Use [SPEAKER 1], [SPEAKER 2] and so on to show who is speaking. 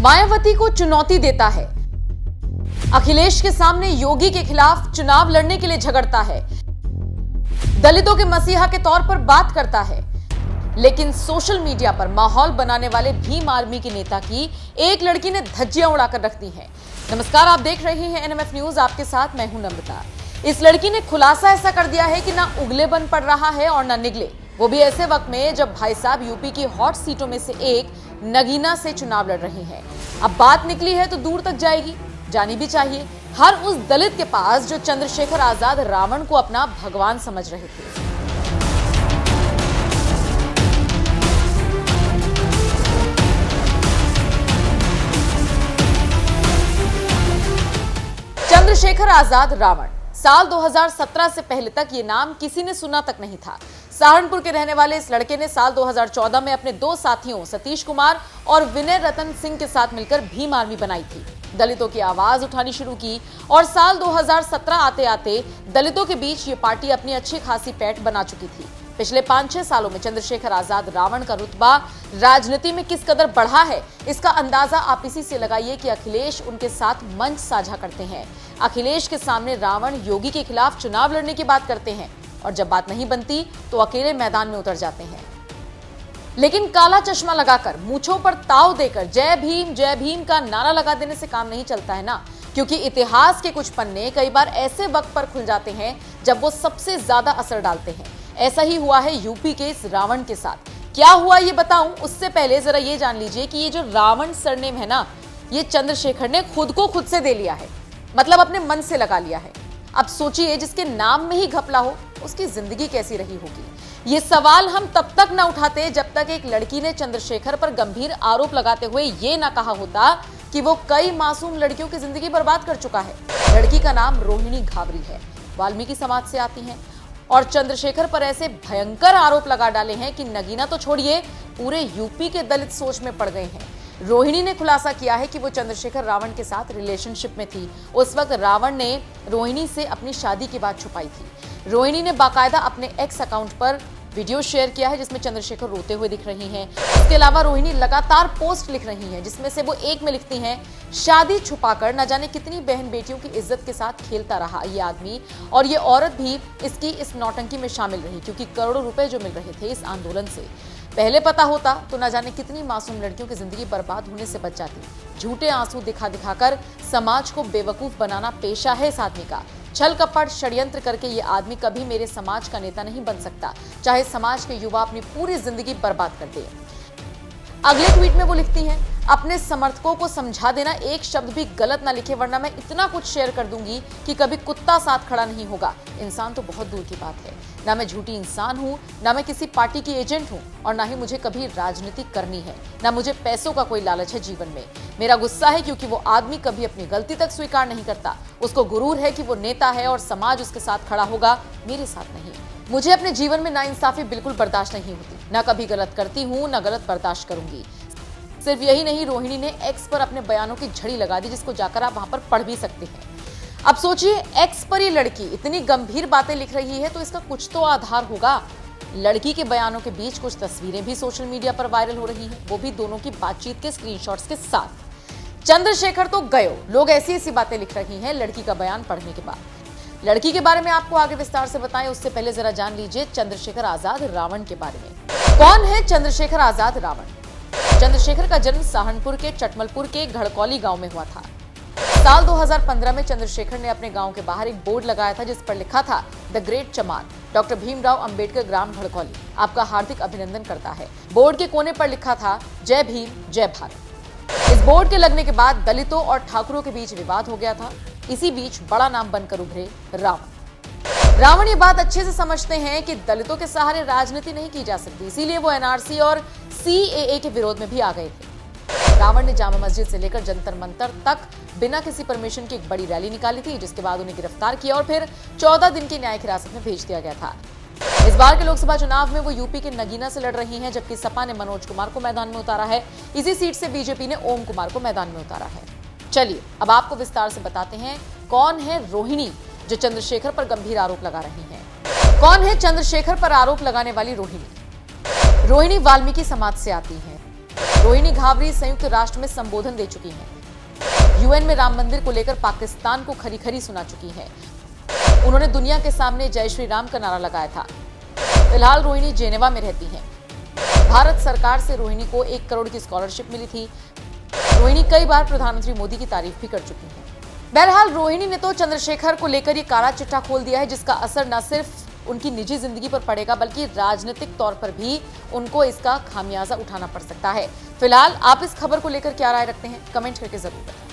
[SPEAKER 1] मायावती को चुनौती देता है, अखिलेश के सामने योगी के खिलाफ चुनाव लड़ने के लिए झगड़ता है, दलितों के मसीहा के तौर पर बात करता है, लेकिन सोशल मीडिया पर माहौल बनाने वाले भीम आर्मी के नेता की एक लड़की ने धज्जियां उड़ाकर रख दी हैं। नमस्कार, आप देख रहे हैं एनएमएफ न्यूज, आपके साथ मैं हूं नम्रता। इस लड़की ने खुलासा ऐसा कर दिया है कि ना उगले बन पड़ रहा है और ना निगले, वो भी ऐसे वक्त में जब भाई साहब यूपी की हॉट सीटों में से एक नगीना से चुनाव लड़ रही हैं। अब बात निकली है तो दूर तक जाएगी, जानी भी चाहिए। हर उस दलित के पास जो चंद्रशेखर आजाद रावण को अपना भगवान समझ रहे थे। चंद्रशेखर आजाद रावण, साल 2017 से पहले तक ये नाम किसी ने सुना तक नहीं था। सहारनपुर के रहने वाले इस लड़के ने साल 2014 में अपने दो साथियों सतीश कुमार और विनय रतन सिंह के साथ मिलकर भीम आर्मी बनाई थी। दलितों की आवाज उठानी शुरू की और साल 2017 आते आते दलितों के बीच ये पार्टी अपनी अच्छी खासी पैठ बना चुकी थी। पिछले 5-6 सालों में चंद्रशेखर आजाद रावण का रुतबा राजनीति में किस कदर बढ़ा है, इसका अंदाजा आप इसी से लगाइए कि अखिलेश उनके साथ मंच साझा करते हैं। अखिलेश के सामने रावण योगी के खिलाफ चुनाव लड़ने की बात करते हैं और जब बात नहीं बनती तो अकेले मैदान में उतर जाते हैं। लेकिन काला चश्मा लगाकर, मूंछों पर ताव देकर जय भीम का नारा लगा देने से काम नहीं चलता है ना, क्योंकि इतिहास के कुछ पन्ने कई बार ऐसे वक्त पर खुल जाते हैं जब वो सबसे ज्यादा असर डालते हैं। ऐसा ही हुआ है यूपी के इस रावण के साथ। क्या हुआ ये बताऊं, उससे पहले जरा ये जान लीजिए कि ये जो रावण सरनेम है ना, ये चंद्रशेखर ने खुद को खुद से दे लिया है, मतलब अपने मन से लगा लिया है। अब सोचिए, जिसके नाम में ही घपला हो उसकी जिंदगी कैसी रही होगी। ये सवाल हम तब तक न उठाते जब तक एक लड़की ने चंद्रशेखर पर गंभीर आरोप लगाते हुए ये ना कहा होता कि वो कई मासूम लड़कियों की जिंदगी बर्बाद कर चुका है। लड़की का नाम रोहिणी घावरी है, वाल्मीकि समाज से आती है और चंद्रशेखर पर ऐसे भयंकर आरोप लगा डाले हैं कि नगीना तो छोड़िए, पूरे यूपी के दलित सोच में पड़ गए हैं। रोहिणी ने खुलासा किया है कि वो चंद्रशेखर रावण के साथ रिलेशनशिप में थी। उस वक्त रावण ने रोहिणी से अपनी शादी की बात छुपाई थी। रोहिणी ने बाकायदा अपने एक्स अकाउंट पर वीडियो शेयर किया है जिसमें चंद्रशेखर रोते हुए दिख रही हैं। इसके अलावा रोहिणी लगातार पोस्ट लिख रही हैं, जिसमें से वो एक में लिखती हैं, शादी छुपाकर न जाने कितनी बहन बेटियों की इज्जत के साथ खेलता रहा ये आदमी, और ये औरत भी इसकी इस नौटंकी में शामिल रही, क्योंकि करोड़ों रुपए जो मिल रहे थे इस आंदोलन से। पहले पता होता तो न जाने कितनी मासूम लड़कियों की जिंदगी बर्बाद होने से बच जाती। झूठे आंसू दिखा दिखाकर समाज को बेवकूफ बनाना पेशा है इस आदमी का। छल कपट षड्यंत्र करके ये आदमी कभी मेरे समाज का नेता नहीं बन सकता, चाहे समाज के युवा अपनी पूरी जिंदगी बर्बाद कर दे। अगले ट्वीट में वो लिखती हैं, अपने समर्थकों को समझा देना, एक शब्द भी गलत ना लिखे वरना मैं इतना कुछ शेयर कर दूंगी कि कभी कुत्ता साथ खड़ा नहीं होगा। इंसान तो बहुत दूर की बात है, ना मैं झूठी इंसान हूँ, ना मैं किसी पार्टी की एजेंट हूँ और ना ही मुझे कभी राजनीति करनी है, ना मुझे पैसों का कोई लालच है जीवन में। मेरा गुस्सा है क्योंकि वो आदमी कभी अपनी गलती तक स्वीकार नहीं करता। उसको गुरूर है कि वो नेता है और समाज उसके साथ खड़ा होगा, मेरे साथ नहीं। मुझे अपने जीवन में नाइंसाफी बिल्कुल बर्दाश्त नहीं होती, ना कभी गलत करती हूँ ना गलत बर्दाश्त करूंगी। सिर्फ यही नहीं, रोहिणी ने एक्स पर अपने बयानों की झड़ी लगा दी, जिसको जाकर आप वहां पर पढ़ भी सकते हैं। अब सोचिए, एक्स पर ये लड़की इतनी गंभीर बातें लिख रही है तो इसका कुछ तो आधार होगा। लड़की के बयानों के बीच कुछ तस्वीरें भी सोशल मीडिया पर वायरल हो रही हैं, वो भी दोनों की बातचीत के स्क्रीनशॉट्स के साथ। चंद्रशेखर तो गयो, लोग ऐसी ऐसी बातें लिख रही हैं लड़की का बयान पढ़ने के बाद। लड़की के बारे में आपको आगे विस्तार से बताएं, उससे पहले जरा जान लीजिए चंद्रशेखर आजाद रावण के बारे में। कौन है चंद्रशेखर आजाद रावण? चंद्रशेखर का जन्म सहारनपुर के चटमलपुर के घड़कौली गांव में हुआ था। साल 2015 में चंद्रशेखर ने अपने गांव के बाहर एक बोर्ड लगाया था जिस पर लिखा था, द ग्रेट चमार, डॉक्टर भीमराव अंबेडकर ग्राम घड़कौली आपका हार्दिक अभिनंदन करता है। बोर्ड के कोने पर लिखा था, जय भीम जय भारत। इस बोर्ड के लगने के बाद दलितों और ठाकुरों के बीच विवाद हो गया था। इसी बीच बड़ा नाम बनकर उभरे रावण ये बात अच्छे से समझते हैं कि दलितों के सहारे राजनीति नहीं की जा सकती, इसीलिए वो एनआरसी और सीएए के विरोध में भी आ गए थे। रावण ने जामा मस्जिद से लेकर जंतर मंतर तक बिना किसी परमिशन की एक बड़ी रैली निकाली थी, जिसके बाद उन्हें गिरफ्तार किया और फिर 14 दिन की न्यायिक हिरासत में भेज दिया गया था। इस बार के लोकसभा चुनाव में वो यूपी के नगीना से लड़ रही हैं, जबकि सपा ने मनोज कुमार को मैदान में उतारा है। इसी सीट से बीजेपी ने ओम कुमार को मैदान में उतारा है। चलिए अब आपको विस्तार से बताते हैं, कौन है रोहिणी जो चंद्रशेखर पर गंभीर आरोप लगा रही हैं। कौन है चंद्रशेखर पर आरोप लगाने वाली रोहिणी? रोहिणी वाल्मीकि समाज से आती हैं। रोहिणी घावरी संयुक्त राष्ट्र में संबोधन दे चुकी हैं। यूएन में राम मंदिर को लेकर पाकिस्तान को खरी खरी सुना चुकी हैं। उन्होंने दुनिया के सामने जय श्री राम का नारा लगाया था। फिलहाल रोहिणी जेनेवा में रहती हैं। भारत सरकार से रोहिणी को 1 करोड़ की स्कॉलरशिप मिली थी। रोहिणी कई बार प्रधानमंत्री मोदी की तारीफ भी कर चुकी हैं। बहरहाल रोहिणी ने तो चंद्रशेखर को लेकर ये काला चिट्ठा खोल दिया है, जिसका असर न सिर्फ उनकी निजी जिंदगी पर पड़ेगा बल्कि राजनीतिक तौर पर भी उनको इसका खामियाजा उठाना पड़ सकता है। फिलहाल आप इस खबर को लेकर क्या राय रखते हैं, कमेंट करके जरूर बताएं।